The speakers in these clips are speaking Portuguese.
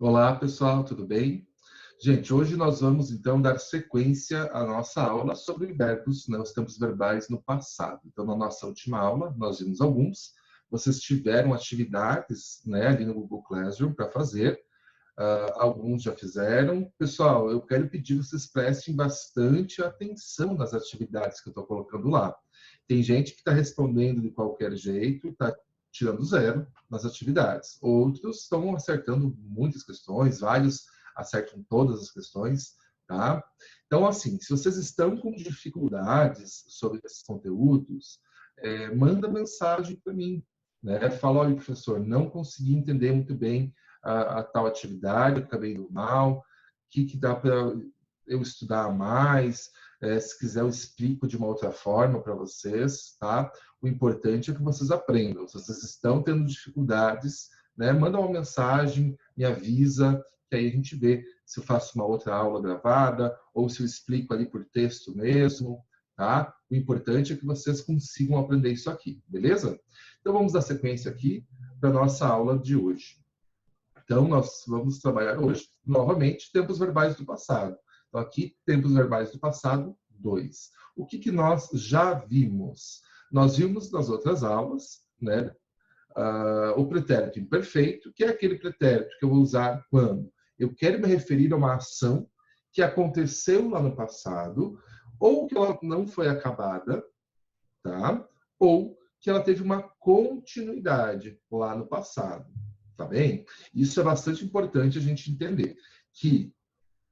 Olá, pessoal, tudo bem? Gente, hoje nós vamos então dar sequência à nossa aula sobre verbos, né, os tempos verbais no passado. Então, na nossa última aula, nós vimos alguns. Vocês tiveram atividades, né, ali no Google Classroom para fazer. Alguns já fizeram. Pessoal, eu quero pedir que vocês prestem bastante atenção nas atividades que eu estou colocando lá. Tem gente que está respondendo de qualquer jeito, está tirando zero nas atividades. Outros estão acertando muitas questões, vários acertam todas as questões, tá? Então, assim, se vocês estão com dificuldades sobre esses conteúdos, manda mensagem para mim, né? Fala, olha, professor, não consegui entender muito bem a tal atividade, eu acabei indo mal, o que dá para eu estudar mais, se quiser eu explico de uma outra forma para vocês, tá? O importante é que vocês aprendam. Se vocês estão tendo dificuldades, né, manda uma mensagem, me avisa, que aí a gente vê se eu faço uma outra aula gravada ou se eu explico ali por texto mesmo, tá? O importante é que vocês consigam aprender isso aqui, beleza? Então vamos dar sequência aqui para a nossa aula de hoje. Então, nós vamos trabalhar hoje, novamente, tempos verbais do passado. Então, aqui, tempos verbais do passado, 2. O que nós já vimos? Nós vimos nas outras aulas, né, o pretérito imperfeito, que é aquele pretérito que eu vou usar quando eu quero me referir a uma ação que aconteceu lá no passado, ou que ela não foi acabada, tá? Ou que ela teve uma continuidade lá no passado. Tá bem? Isso é bastante importante a gente entender, que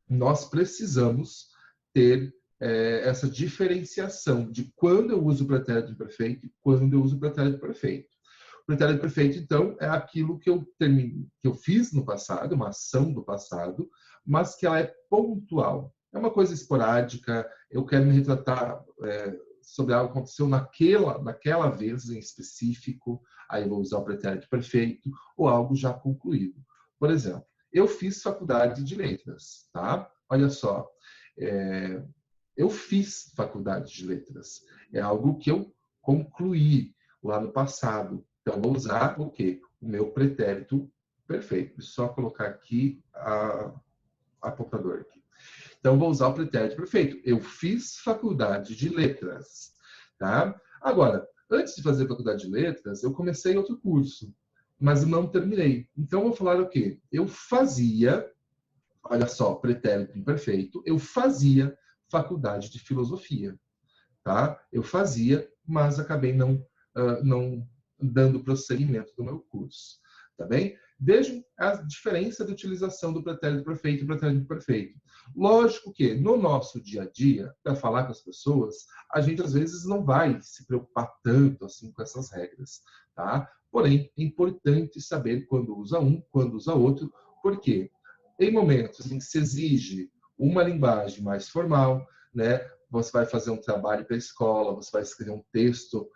nós precisamos ter essa diferenciação de quando eu uso o pretérito imperfeito e quando eu uso o pretérito perfeito. O pretérito perfeito, então, é aquilo que eu fiz no passado, uma ação do passado, mas que ela é pontual. É uma coisa esporádica, eu quero me retratar sobre algo que aconteceu naquela vez em específico, aí eu vou usar o pretérito perfeito, ou algo já concluído. Por exemplo, eu fiz faculdade de letras, tá? Olha só, eu fiz faculdade de letras. É algo que eu concluí lá no passado. Então, vou usar o quê? O meu pretérito perfeito. Só colocar aqui a apontador aqui. Então, vou usar o pretérito perfeito. Eu fiz faculdade de letras, tá? Agora, antes de fazer faculdade de letras, eu comecei outro curso, mas eu não terminei. Então, vou falar o quê? Eu fazia, olha só, pretérito imperfeito, eu fazia faculdade de filosofia, tá? Eu fazia, mas acabei não dando prosseguimento do meu curso, tá bem? Vejam a diferença de utilização do pretérito perfeito e pretérito imperfeito. Lógico que no nosso dia a dia, para falar com as pessoas, a gente às vezes não vai se preocupar tanto assim com essas regras, tá? Porém, é importante saber quando usa um, quando usa outro, porque em momentos em que se exige uma linguagem mais formal, né? Você vai fazer um trabalho para a escola, você vai escrever um texto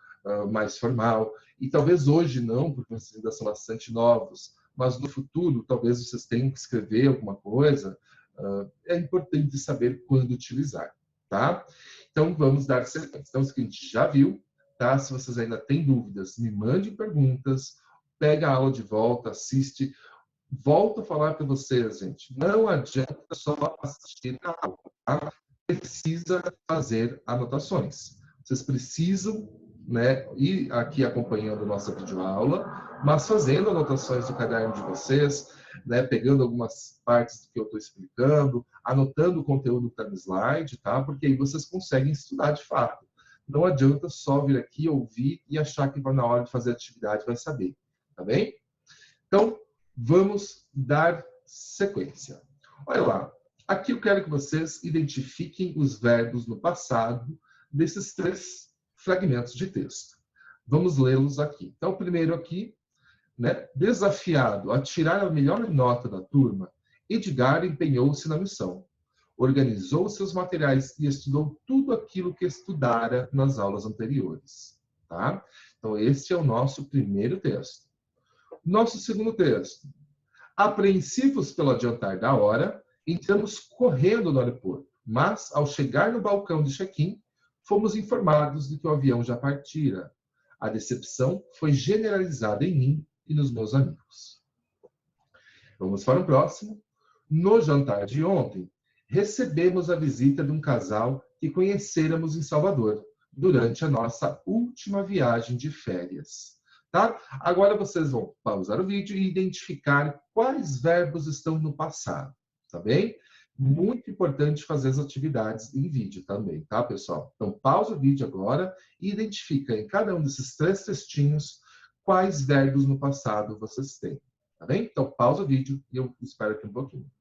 mais formal, e talvez hoje não, porque vocês ainda são bastante novos, mas no futuro talvez vocês tenham que escrever alguma coisa, é importante saber quando utilizar, tá? Então, vamos dar sequência. Então, isso que a gente já viu, tá? Se vocês ainda têm dúvidas, me mandem perguntas, pega a aula de volta, assiste. Volto a falar para vocês, gente, não adianta só assistir a aula, tá? Precisa fazer anotações. Vocês precisam, né, ir aqui acompanhando a nossa videoaula, mas fazendo anotações do caderno de vocês, né, pegando algumas partes do que eu estou explicando, anotando o conteúdo que está no slide, tá? Porque aí vocês conseguem estudar de fato. Não adianta só vir aqui, ouvir e achar que vai na hora de fazer a atividade vai saber, tá bem? Então, vamos dar sequência. Olha lá, aqui eu quero que vocês identifiquem os verbos no passado desses 3 fragmentos de texto. Vamos lê-los aqui. Então, o primeiro aqui, né? Desafiado a tirar a melhor nota da turma, Edgar empenhou-se na missão. Organizou seus materiais e estudou tudo aquilo que estudara nas aulas anteriores. Tá? Então, esse é o nosso primeiro texto. Nosso segundo texto. Apreensivos pelo adiantar da hora, entramos correndo no aeroporto, mas, ao chegar no balcão de check-in, fomos informados de que o avião já partira. A decepção foi generalizada em mim e nos meus amigos. Vamos para o próximo. No jantar de ontem, recebemos a visita de um casal que conhecéramos em Salvador, durante a nossa última viagem de férias. Tá? Agora vocês vão pausar o vídeo e identificar quais verbos estão no passado. Tá bem? Muito importante fazer as atividades em vídeo também, tá, pessoal? Então, pausa o vídeo agora e identifica em cada um desses 3 textinhos quais verbos no passado vocês têm. Tá bem? Então, pausa o vídeo e eu espero aqui um pouquinho.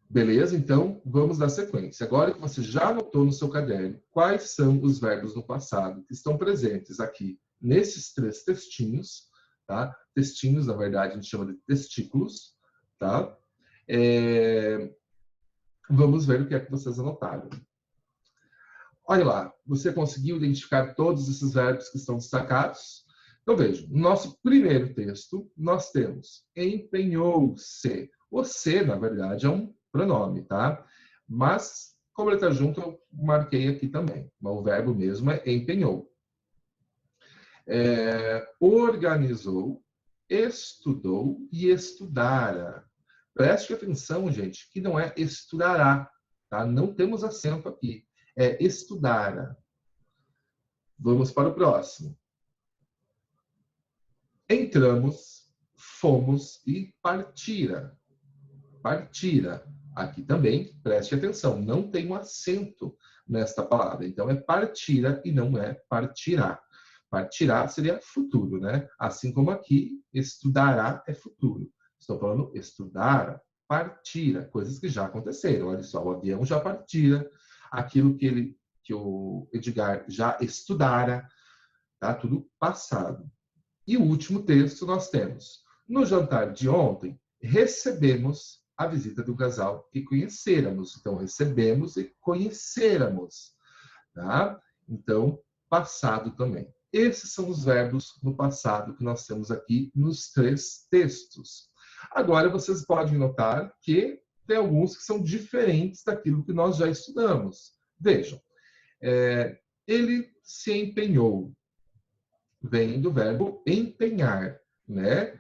Beleza? Então, vamos dar sequência. Agora que você já anotou no seu caderno quais são os verbos no passado que estão presentes aqui nesses 3 textinhos, tá? Textinhos, na verdade, a gente chama de testículos, tá? Vamos ver o que é que vocês anotaram. Olha lá, você conseguiu identificar todos esses verbos que estão destacados? Então, veja, no nosso primeiro texto, nós temos empenhou-se. O se, na verdade, é um pronome, tá? Mas, como ele está junto, eu marquei aqui também. Mas o verbo mesmo é empenhou. Organizou, estudou e estudara. Preste atenção, gente, que não é estudará, tá? Não temos acento aqui. É estudara. Vamos para o próximo. Entramos, fomos e partira. Partira. Aqui também, preste atenção, não tem um acento nesta palavra. Então, é partira e não é partirá. Partirá seria futuro, né? Assim como aqui, estudará é futuro. Estou falando estudar, partira, coisas que já aconteceram. Olha só, o avião já partira, aquilo que o Edgar já estudara, tá? Tudo passado. E o último texto nós temos. No jantar de ontem, recebemos a visita do casal que conhecéramos. Então, recebemos e conhecéramos. Tá? Então, passado também. Esses são os verbos no passado que nós temos aqui nos 3 textos. Agora, vocês podem notar que tem alguns que são diferentes daquilo que nós já estudamos. Vejam, ele se empenhou. Vem do verbo empenhar, né?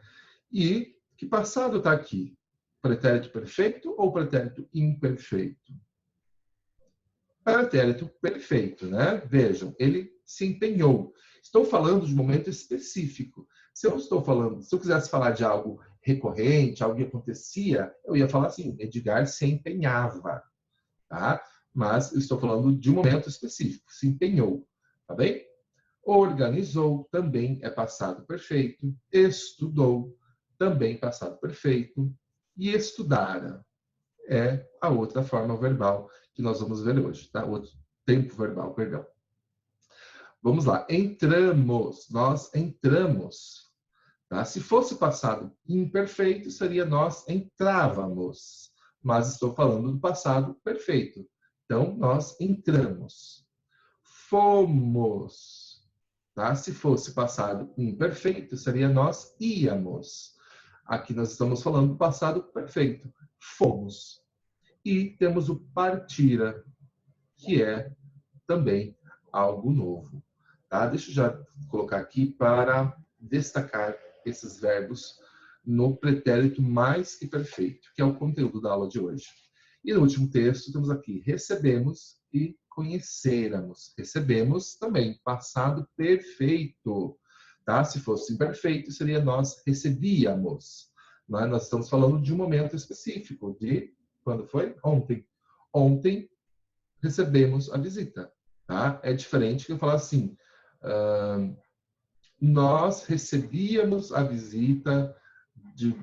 E que passado está aqui? Pretérito perfeito ou pretérito imperfeito? Pretérito perfeito, né? Vejam, ele se empenhou. Estou falando de um momento específico. Se eu quisesse falar de algo recorrente, algo que acontecia, eu ia falar assim, Edgar se empenhava, tá? Mas eu estou falando de um momento específico, se empenhou, tá bem? Organizou, também é passado perfeito. Estudou, também passado perfeito. E estudara é a outra forma verbal que nós vamos ver hoje, tá? Outro tempo verbal, perdão. Vamos lá. Entramos, nós entramos. Tá? Se fosse passado imperfeito, seria nós entrávamos. Mas estou falando do passado perfeito. Então, nós entramos. Fomos. Tá? Se fosse passado imperfeito, seria nós íamos. Aqui nós estamos falando do passado perfeito. Fomos. E temos o partira, que é também algo novo. Tá? Deixa eu já colocar aqui para destacar esses verbos no pretérito mais que perfeito, que é o conteúdo da aula de hoje. E no último texto temos aqui recebemos e conhecéramos. Recebemos também, passado perfeito. Tá? Se fosse imperfeito, seria nós recebíamos. Né? Nós estamos falando de um momento específico, de quando foi? Ontem. Ontem recebemos a visita. Tá? É diferente que eu falar assim, nós recebíamos a visita de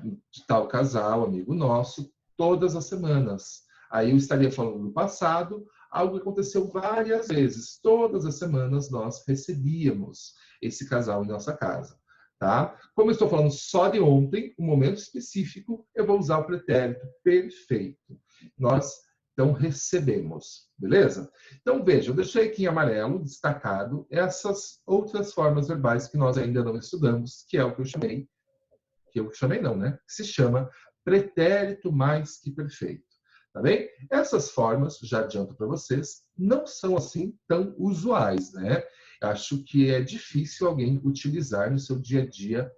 tal casal, amigo nosso, todas as semanas. Aí eu estaria falando do passado, algo que aconteceu várias vezes. Todas as semanas nós recebíamos esse casal em nossa casa. Tá? Como eu estou falando só de ontem, um momento específico, eu vou usar o pretérito perfeito. Nós, então, recebemos. Beleza? Então, veja, eu deixei aqui em amarelo, destacado, essas outras formas verbais que nós ainda não estudamos, que é o que eu chamei não, né? Que se chama pretérito mais que perfeito. Tá bem? Essas formas, já adianto para vocês, não são assim tão usuais, né? Acho que é difícil alguém utilizar no seu dia a dia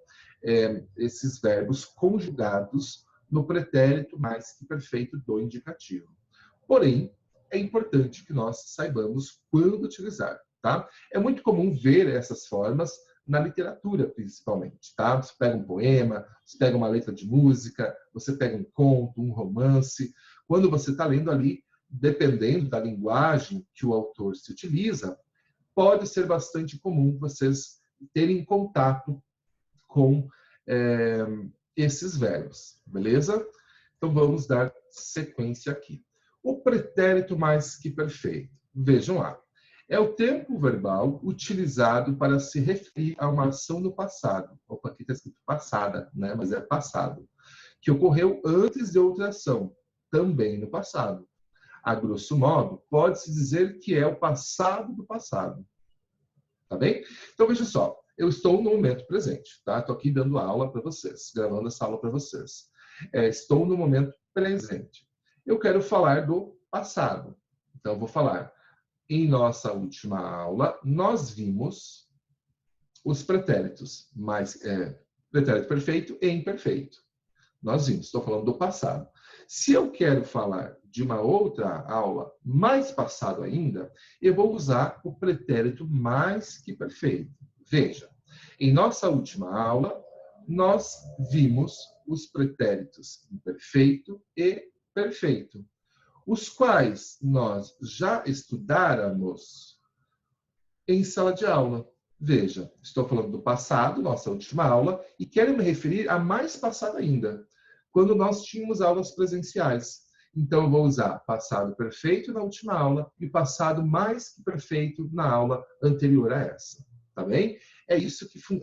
esses verbos conjugados no pretérito mais que perfeito do indicativo. Porém, é importante que nós saibamos quando utilizar, tá? É muito comum ver essas formas na literatura, principalmente, tá? Você pega um poema, você pega uma letra de música, você pega um conto, um romance. Quando você está lendo ali, dependendo da linguagem que o autor se utiliza, pode ser bastante comum vocês terem contato com esses verbos, beleza? Então, vamos dar sequência aqui. O pretérito mais que perfeito. Vejam lá. É o tempo verbal utilizado para se referir a uma ação no passado. Opa, aqui está escrito passada, né? Mas é passado. Que ocorreu antes de outra ação, também no passado. A grosso modo, pode-se dizer que é o passado do passado. Tá bem? Então, veja só. Eu estou no momento presente, tá? Estou aqui dando aula para vocês, gravando essa aula para vocês. Estou no momento presente. Eu quero falar do passado. Então, eu vou falar. Em nossa última aula, nós vimos os pretéritos, pretérito perfeito e imperfeito. Nós vimos, estou falando do passado. Se eu quero falar de uma outra aula, mais passado ainda, eu vou usar o pretérito mais que perfeito. Veja, em nossa última aula, nós vimos os pretéritos imperfeito e perfeito, os quais nós já estudáramos em sala de aula. Veja, estou falando do passado, nossa última aula, e quero me referir a mais passado ainda, quando nós tínhamos aulas presenciais. Então, eu vou usar passado perfeito na última aula e passado mais que perfeito na aula anterior a essa. Tá bem? É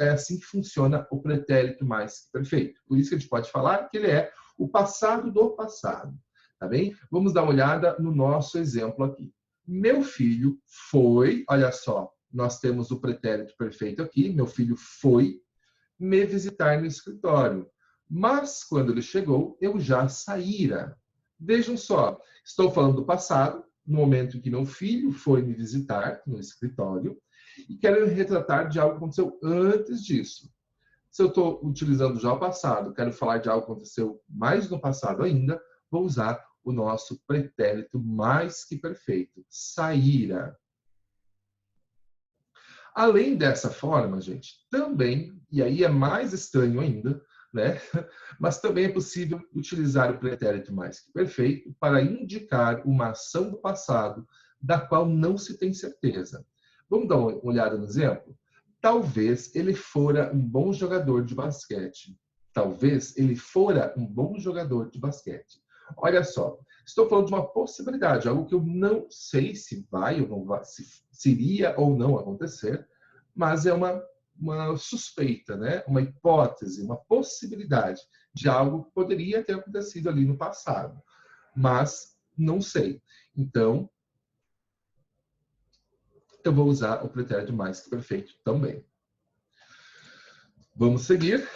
assim que funciona o pretérito mais que perfeito. Por isso que a gente pode falar que ele é o passado do passado. Tá bem? Vamos dar uma olhada no nosso exemplo aqui. Meu filho foi, olha só, nós temos o pretérito perfeito aqui, meu filho foi me visitar no escritório. Mas, quando ele chegou, eu já saíra. Vejam só, estou falando do passado, no momento em que meu filho foi me visitar no escritório, e quero retratar de algo que aconteceu antes disso. Se eu estou utilizando já o passado, quero falar de algo que aconteceu mais no passado ainda, vou usar o nosso pretérito mais que perfeito, saíra. Além dessa forma, gente, também, e aí é mais estranho ainda, né? Mas também é possível utilizar o pretérito mais que perfeito para indicar uma ação do passado da qual não se tem certeza. Vamos dar uma olhada no exemplo? Talvez ele fora um bom jogador de basquete. Talvez ele fora um bom jogador de basquete. Olha só, estou falando de uma possibilidade, algo que eu não sei se vai ou não vai, se iria ou não acontecer, mas é uma suspeita, né? Uma hipótese, uma possibilidade de algo que poderia ter acontecido ali no passado, mas não sei. Então, eu vou usar o pretérito mais que perfeito também. Vamos seguir.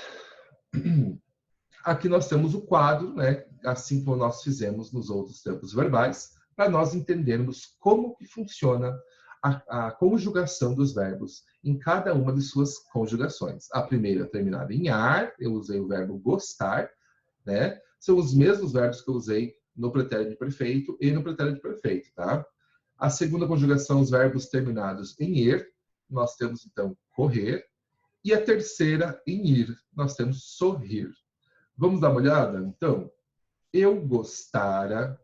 Aqui nós temos o quadro, né? Assim como nós fizemos nos outros tempos verbais, para nós entendermos como que funciona a conjugação dos verbos em cada uma de suas conjugações. A primeira terminada em ar, eu usei o verbo gostar, né? São os mesmos verbos que eu usei no pretérito perfeito e no pretérito perfeito, tá? A segunda conjugação, os verbos terminados em er, nós temos então correr. E a terceira, em ir, nós temos sorrir. Vamos dar uma olhada? Então, eu gostara,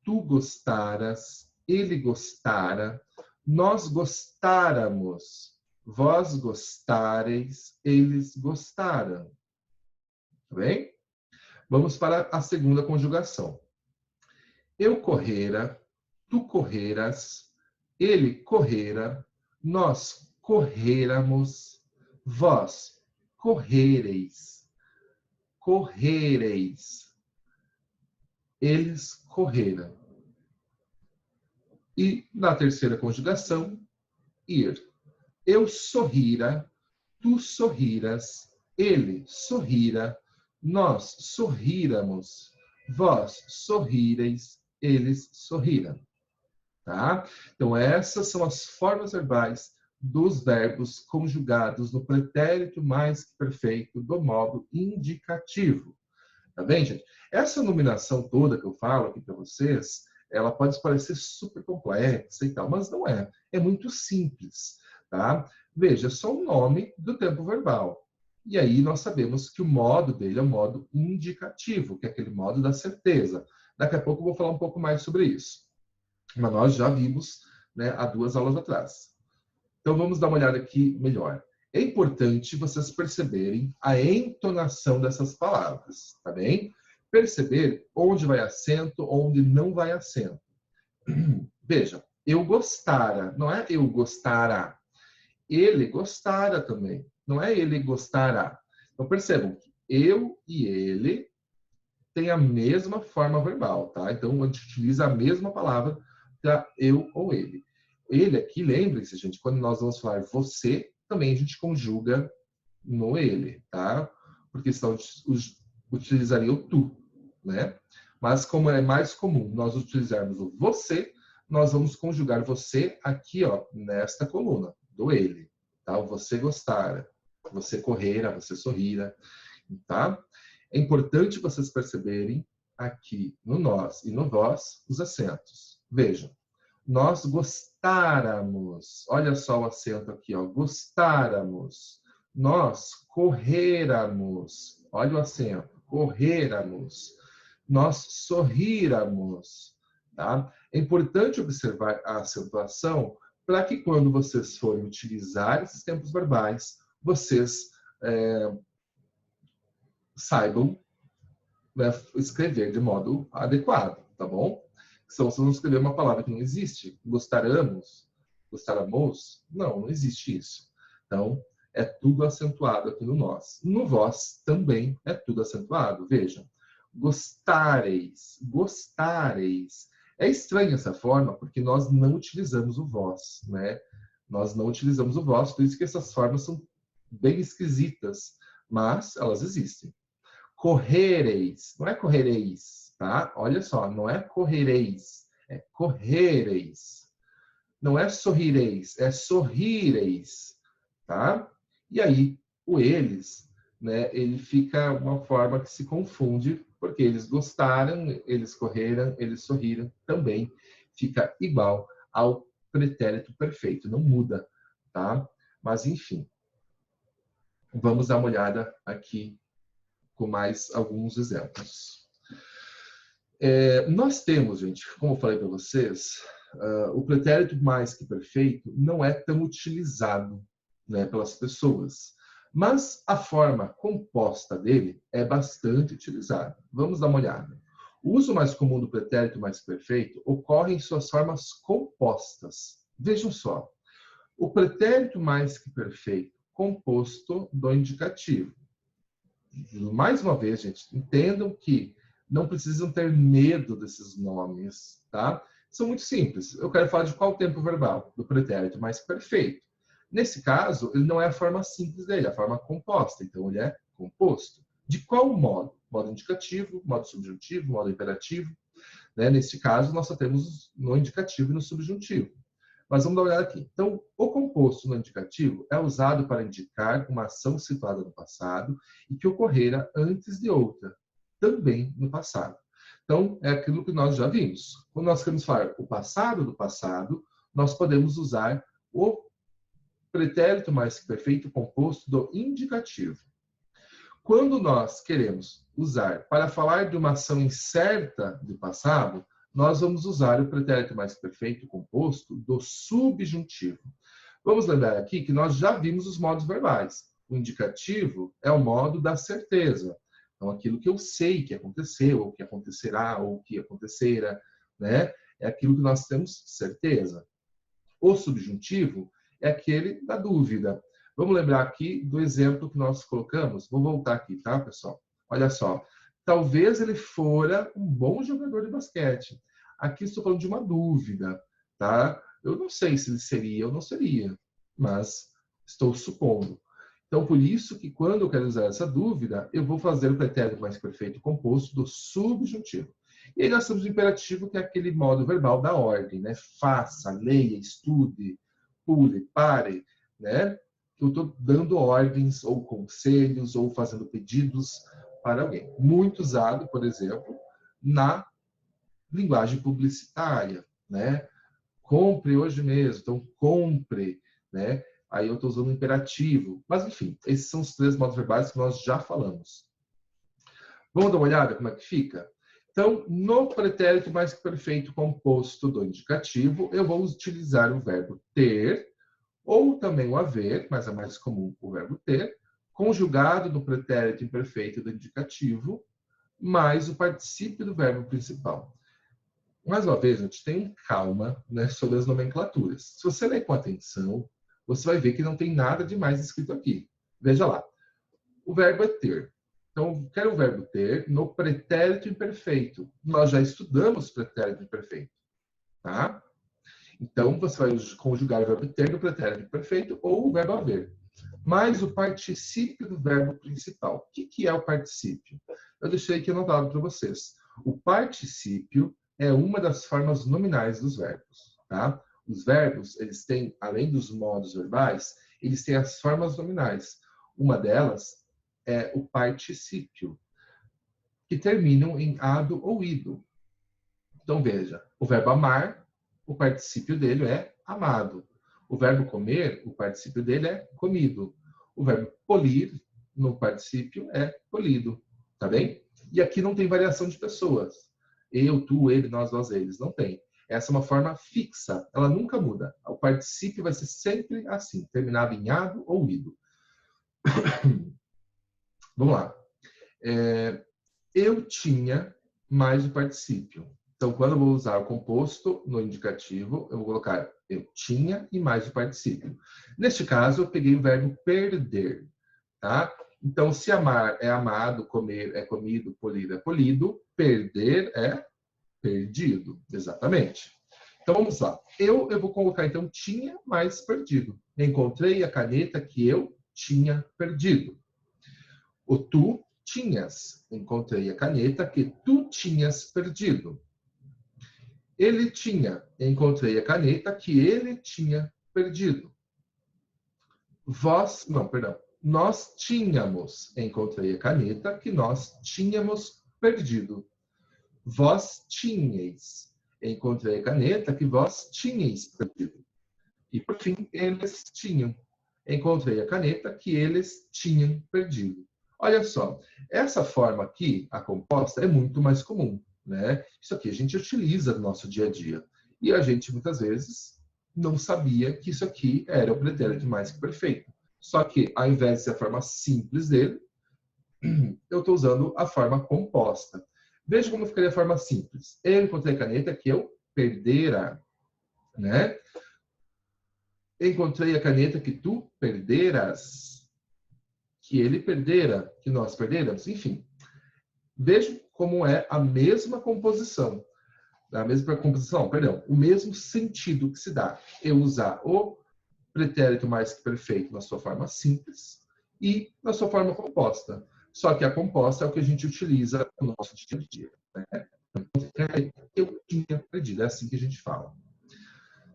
tu gostaras, ele gostara, nós gostáramos, vós gostareis, eles gostaram. Tá bem? Vamos para a segunda conjugação. Eu correra, tu correras, ele correra, nós correramos, vós correreis, correreis, eles correram. E na terceira conjugação, ir. Eu sorrira, tu sorriras, ele sorrira, nós sorríramos, vós sorrireis, eles sorriram. Tá? Então, essas são as formas verbais dos verbos conjugados no pretérito mais que perfeito do modo indicativo. Tá bem, gente? Essa nominação toda que eu falo aqui para vocês, ela pode parecer super complexa e tal, mas não é. É muito simples, tá? Veja, é só o nome do tempo verbal. E aí nós sabemos que o modo dele é o modo indicativo, que é aquele modo da certeza. Daqui a pouco eu vou falar um pouco mais sobre isso. Mas nós já vimos, né, há 2 aulas atrás. Então vamos dar uma olhada aqui melhor. É importante vocês perceberem a entonação dessas palavras, tá bem? Perceber onde vai acento, onde não vai acento. Veja, eu gostara, não é eu gostara. Ele gostara também, não é ele gostará. Então percebam que eu e ele têm a mesma forma verbal, tá? Então a gente utiliza a mesma palavra para eu ou ele. Ele aqui, lembre-se, gente, quando nós vamos falar você, também a gente conjuga no ele, tá? Porque senão utilizaria o tu, né? Mas como é mais comum nós utilizarmos o você, nós vamos conjugar você aqui, ó, nesta coluna, do ele, tá? O você gostara, você correra, você sorrira, tá? É importante vocês perceberem aqui no nós e no vós os acentos. Vejam, nós gostáramos, olha só o acento aqui, ó, gostáramos. Nós corréramos, olha o acento, corréramos. Nós sorríramos, tá? É importante observar a acentuação para que quando vocês forem utilizar esses tempos verbais, vocês saibam, né, escrever de modo adequado, tá bom? Senão vocês vão escrever uma palavra que não existe. Gostaramos, gostáramos, não existe isso. Então, é tudo acentuado aqui no nós. No vós também é tudo acentuado. Vejam, gostareis, gostareis. É estranha essa forma, porque nós não utilizamos o vós, né? Nós não utilizamos o vós, por isso que essas formas são bem esquisitas, mas elas existem. Correreis, não é correreis, tá? Olha só, não é correreis, é correreis. Não é sorrireis, é sorrireis, tá? E aí, o eles, né, ele fica uma forma que se confunde, porque eles gostaram, eles correram, eles sorriram, também fica igual ao pretérito perfeito, não muda, tá? Mas, enfim, vamos dar uma olhada aqui com mais alguns exemplos. Nós temos, gente, como eu falei para vocês, o pretérito mais que perfeito não é tão utilizado, né, pelas pessoas, mas a forma composta dele é bastante utilizada. Vamos dar uma olhada. O uso mais comum do pretérito mais perfeito ocorre em suas formas compostas. Vejam só. O pretérito mais que perfeito composto do indicativo. Mais uma vez, gente, entendam que não precisam ter medo desses nomes, tá? São muito simples. Eu quero falar de qual tempo verbal? Do pretérito mais perfeito. Nesse caso, ele não é a forma simples dele, é a forma composta. Então, ele é composto. De qual modo? Modo indicativo, modo subjuntivo, modo imperativo. Né? Nesse caso, nós só temos no indicativo e no subjuntivo. Mas vamos dar uma olhada aqui. Então, o composto no indicativo é usado para indicar uma ação situada no passado e que ocorrera antes de outra, também no passado. Então, é aquilo que nós já vimos. Quando nós queremos falar o passado do passado, nós podemos usar o pretérito mais que perfeito composto do indicativo. Quando nós queremos usar para falar de uma ação incerta do passado, nós vamos usar o pretérito mais perfeito composto do subjuntivo. Vamos lembrar aqui que nós já vimos os modos verbais. O indicativo é o modo da certeza. Então, aquilo que eu sei que aconteceu, ou que acontecerá, ou que acontecera, né? É aquilo que nós temos certeza. O subjuntivo é aquele da dúvida. Vamos lembrar aqui do exemplo que nós colocamos? Vou voltar aqui, tá, pessoal? Olha só. Talvez ele fora um bom jogador de basquete. Aqui estou falando de uma dúvida, tá? Eu não sei se ele seria ou não seria, mas estou supondo. Então, por isso que quando eu quero usar essa dúvida, eu vou fazer o pretérito mais perfeito composto do subjuntivo. E aí nós temos o imperativo, que é aquele modo verbal da ordem, né? Faça, leia, estude, pule, pare. né? Que eu estou dando ordens ou conselhos ou fazendo pedidos para alguém. Muito usado, por exemplo, na linguagem publicitária, né? Compre hoje mesmo, então compre, né? Aí eu estou usando o imperativo. Mas, enfim, esses são os 3 modos verbais que nós já falamos. Vamos dar uma olhada como é que fica? Então, no pretérito mais que perfeito composto do indicativo, eu vou utilizar o verbo ter, ou também o haver, mas é mais comum o verbo ter, conjugado no pretérito imperfeito do indicativo, mais o particípio do verbo principal. Mais uma vez, gente, tenham calma, né, sobre as nomenclaturas. Se você ler com atenção, você vai ver que não tem nada de mais escrito aqui. Veja lá. O verbo é ter. Então, quero o verbo ter no pretérito imperfeito. Nós já estudamos pretérito imperfeito, tá? Então, você vai conjugar o verbo ter no pretérito imperfeito ou o verbo haver. Mais o particípio do verbo principal. O que é o particípio? Eu deixei aqui anotado para vocês. O particípio é uma das formas nominais dos verbos, tá? Os verbos, eles têm, além dos modos verbais, eles têm as formas nominais. Uma delas é o particípio, que terminam em ado ou ido. Então, veja, o verbo amar, o particípio dele é amado. O verbo comer, o particípio dele é comido. O verbo polir, no particípio, é polido. Tá bem? E aqui não tem variação de pessoas. Eu, tu, ele, nós, vós, eles. Não tem. Essa é uma forma fixa. Ela nunca muda. O particípio vai ser sempre assim, terminado em ado ou ido. Vamos lá. Eu tinha mais o particípio. Então, quando eu vou usar o composto no indicativo, eu vou colocar eu tinha e mais o particípio. Neste caso, eu peguei o verbo perder, tá? Então, se amar é amado, comer é comido, polir é polido, perder é perdido, exatamente. Então, vamos lá. Eu vou colocar, então, tinha mais perdido. Encontrei a caneta que eu tinha perdido. O tu tinhas. Encontrei a caneta que tu tinhas perdido. Ele tinha. Encontrei a caneta que ele tinha perdido. Nós tínhamos. Encontrei a caneta que nós tínhamos perdido. Vós tinhais. Encontrei a caneta que vós tinhais perdido. E, por fim, eles tinham. Encontrei a caneta que eles tinham perdido. Olha só, essa forma aqui, a composta, é muito mais comum, né? Isso aqui a gente utiliza no nosso dia a dia. E a gente, muitas vezes, não sabia que isso aqui era o pretérito mais que perfeito. Só que, ao invés de ser a forma simples dele, eu estou usando a forma composta. Veja como ficaria a forma simples. Eu encontrei a caneta que eu perdera, né? Encontrei a caneta que tu perderas, que ele perdera, que nós perderamos, enfim. Veja como é a mesma composição. O mesmo sentido que se dá. Eu usar o pretérito mais que perfeito na sua forma simples e na sua forma composta. Só que a composta é o que a gente utiliza no nosso dia a dia, né? Eu tinha perdido, é assim que a gente fala.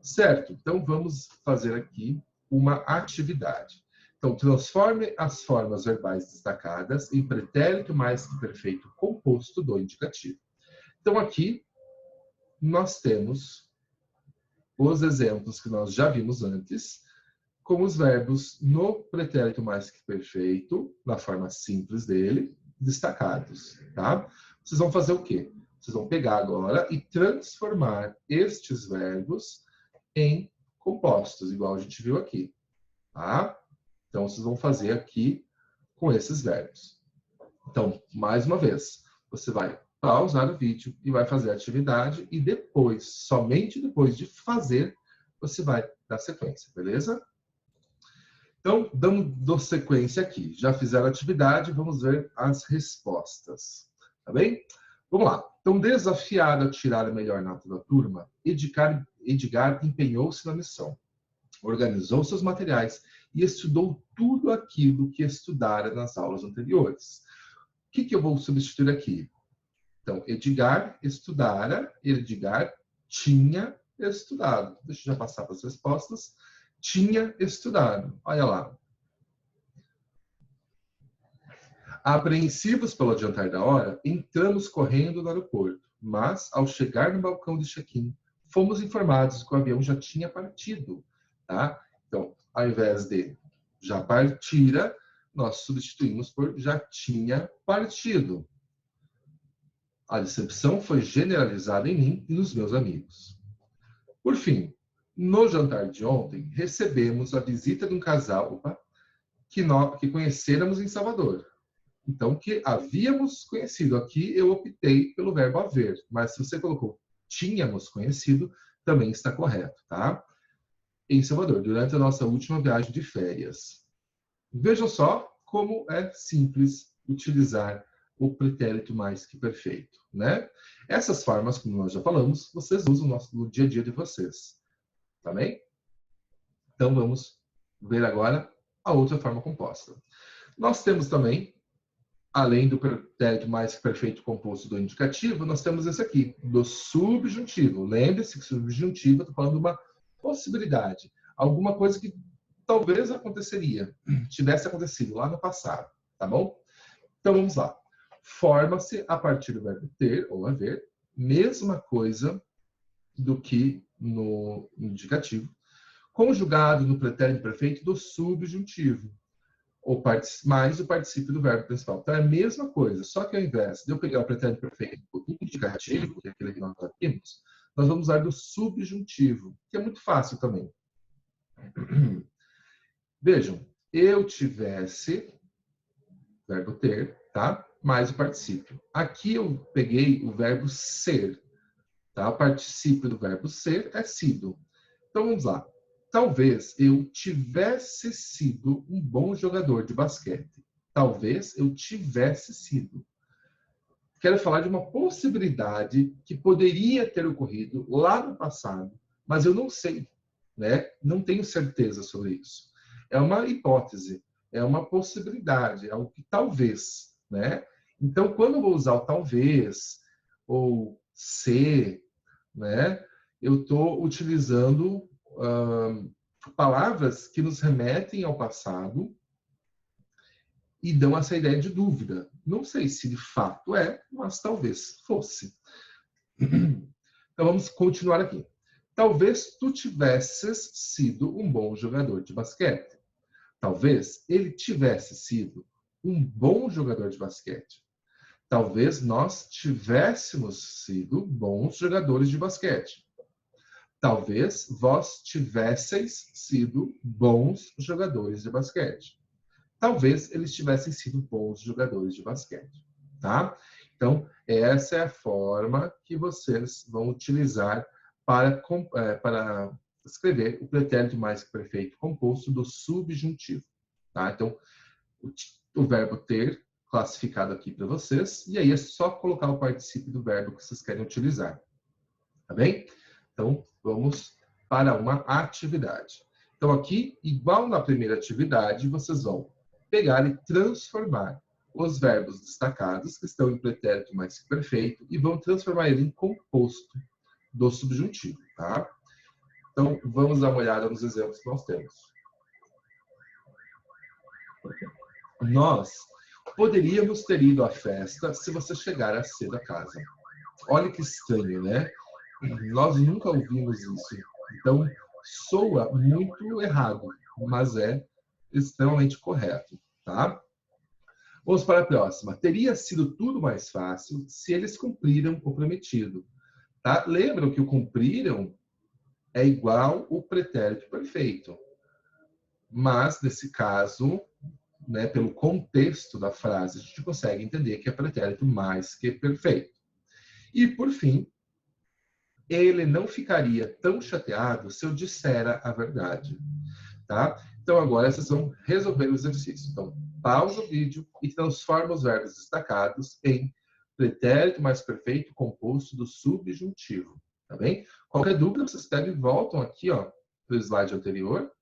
Certo? Então, vamos fazer aqui uma atividade. Então, transforme as formas verbais destacadas em pretérito mais que perfeito composto do indicativo. Então, aqui, nós temos os exemplos que nós já vimos antes, com os verbos no pretérito mais que perfeito, na forma simples dele, destacados, tá? Vocês vão fazer o quê? Vocês vão pegar agora e transformar estes verbos em compostos, igual a gente viu aqui, tá? Então, vocês vão fazer aqui com esses verbos. Então, mais uma vez, você vai pausar o vídeo e vai fazer a atividade e depois, somente depois de fazer, você vai dar sequência, beleza? Então, dando sequência aqui. Já fizeram a atividade, vamos ver as respostas, tá bem? Vamos lá. Então, desafiado a tirar a melhor nota da turma, Edgar empenhou-se na missão, organizou seus materiais e estudou tudo aquilo que estudara nas aulas anteriores. O que eu vou substituir aqui? Então, Edgar estudara, Edgar tinha estudado. Deixa eu já passar para as respostas. tinha estudado. Olha lá. Apreensivos pelo adiantar da hora, entramos correndo no aeroporto, mas, ao chegar no balcão de check-in, fomos informados que o avião já tinha partido. Tá? Então, ao invés de já partira, nós substituímos por já tinha partido. A decepção foi generalizada em mim e nos meus amigos. Por fim, no jantar de ontem, recebemos a visita de um casal que conhecéramos em Salvador. Então, que havíamos conhecido. Aqui eu optei pelo verbo haver, mas se você colocou tínhamos conhecido, também está correto, tá? Em Salvador, durante a nossa última viagem de férias. Vejam só como é simples utilizar o pretérito mais que perfeito, né? Essas formas, como nós já falamos, vocês usam no dia a dia de vocês, tá bem? Então, vamos ver agora a outra forma composta. Nós temos também, além do pretérito mais que perfeito composto do indicativo, nós temos esse aqui, do subjuntivo. Lembre-se que subjuntivo, eu estou falando de uma possibilidade, alguma coisa que talvez aconteceria, tivesse acontecido lá no passado, tá bom? Então, vamos lá. Forma-se a partir do verbo ter ou haver, mesma coisa do que no indicativo, conjugado no pretérito perfeito do subjuntivo, mais o particípio do verbo principal. Então, é a mesma coisa, só que ao invés de eu pegar o pretérito perfeito do indicativo, que é aquele que nós já vimos, nós vamos usar do subjuntivo, que é muito fácil também. Vejam, eu tivesse, verbo ter, tá? Mais o particípio. Aqui eu peguei o verbo ser, tá? O particípio do verbo ser é sido. Então, vamos lá. Talvez eu tivesse sido um bom jogador de basquete. Talvez eu tivesse sido. Quero falar de uma possibilidade que poderia ter ocorrido lá no passado, mas eu não sei, né? Não tenho certeza sobre isso. É uma hipótese, é uma possibilidade, é algo que talvez, né? Então, quando eu vou usar o talvez ou se, né? Eu estou utilizando palavras que nos remetem ao passado e dão essa ideia de dúvida. Não sei se de fato é, mas talvez fosse. Então vamos continuar aqui. Talvez tu tivesses sido um bom jogador de basquete. Talvez ele tivesse sido um bom jogador de basquete. Talvez nós tivéssemos sido bons jogadores de basquete. Talvez vós tivesseis sido bons jogadores de basquete. Talvez eles tivessem sido bons jogadores de basquete, tá? Então, essa é a forma que vocês vão utilizar para escrever o pretérito mais que perfeito composto do subjuntivo, tá? Então, o verbo ter classificado aqui para vocês, e aí é só colocar o particípio do verbo que vocês querem utilizar, tá bem? Então, vamos para uma atividade. Então, aqui, igual na primeira atividade, vocês vão pegar e transformar os verbos destacados, que estão em pretérito mais que perfeito, e vão transformar ele em composto do subjuntivo, tá? Então, vamos dar uma olhada nos exemplos que nós temos. Nós poderíamos ter ido à festa se você chegar cedo a casa. Olha que estranho, né? Nós nunca ouvimos isso. Então, soa muito errado, mas é extremamente correto, tá? Vamos para a próxima. Teria sido tudo mais fácil se eles cumpriram o prometido, tá? Lembram que o cumpriram é igual o pretérito perfeito. Mas, nesse caso, né, pelo contexto da frase, a gente consegue entender que é pretérito mais que perfeito. E, por fim, ele não ficaria tão chateado se eu dissera a verdade, tá? Então, agora vocês vão resolver o exercício. Então, pausa o vídeo e transforma os verbos destacados em pretérito mais perfeito composto do subjuntivo, tá bem? Qualquer dúvida, vocês pegam e voltam aqui, ó, para o slide anterior,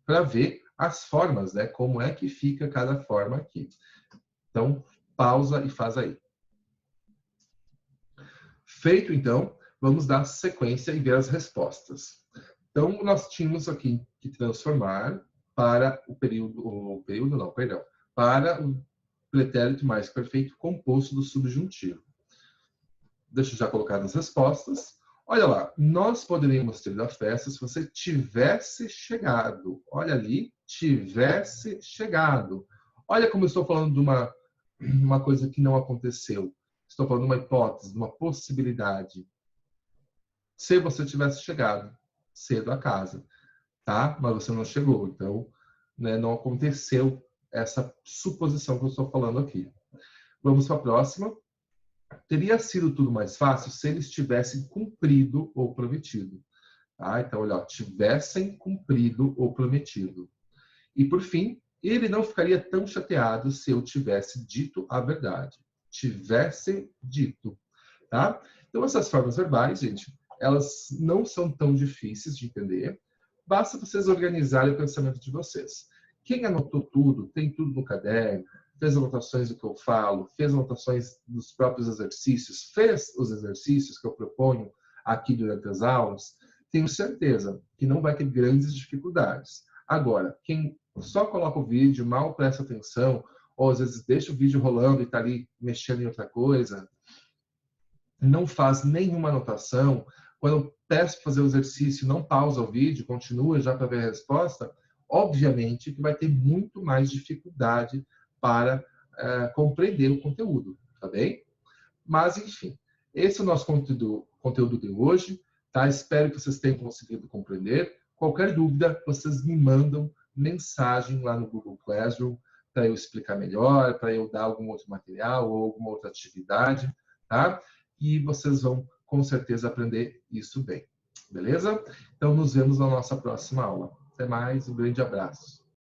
para ver as formas, né? Como é que fica cada forma aqui. Então, pausa e faz aí. Feito, então, vamos dar sequência e ver as respostas. Então, nós tínhamos aqui que transformar para para o pretérito mais perfeito composto do subjuntivo. Deixa eu já colocar nas respostas. Olha lá, nós poderíamos ter ido à festa se você tivesse chegado. Olha ali, tivesse chegado. Olha como eu estou falando de uma coisa que não aconteceu. Estou falando de uma hipótese, de uma possibilidade. Se você tivesse chegado cedo à casa, tá? Mas você não chegou, então, né, não aconteceu essa suposição que eu estou falando aqui. Vamos para a próxima. Teria sido tudo mais fácil se eles tivessem cumprido o prometido. Tá? Então, olha, tivessem cumprido o prometido. E, por fim, ele não ficaria tão chateado se eu tivesse dito a verdade. Tivesse dito. Tá? Então, essas formas verbais, gente, elas não são tão difíceis de entender. Basta vocês organizarem o pensamento de vocês. Quem anotou tudo, tem tudo no caderno, fez anotações do que eu falo, fez anotações dos próprios exercícios, fez os exercícios que eu proponho aqui durante as aulas, tenho certeza que não vai ter grandes dificuldades. Agora, quem só coloca o vídeo, mal presta atenção, ou às vezes deixa o vídeo rolando e está ali mexendo em outra coisa, não faz nenhuma anotação, quando eu peço para fazer o exercício, não pausa o vídeo, continua já para ver a resposta, obviamente que vai ter muito mais dificuldade para compreender o conteúdo, tá bem? Mas, enfim, esse é o nosso conteúdo de hoje, tá? Espero que vocês tenham conseguido compreender. Qualquer dúvida, vocês me mandam mensagem lá no Google Classroom para eu explicar melhor, para eu dar algum outro material ou alguma outra atividade, tá? E vocês vão, com certeza, aprender isso bem, beleza? Então, nos vemos na nossa próxima aula. Até mais, um grande abraço.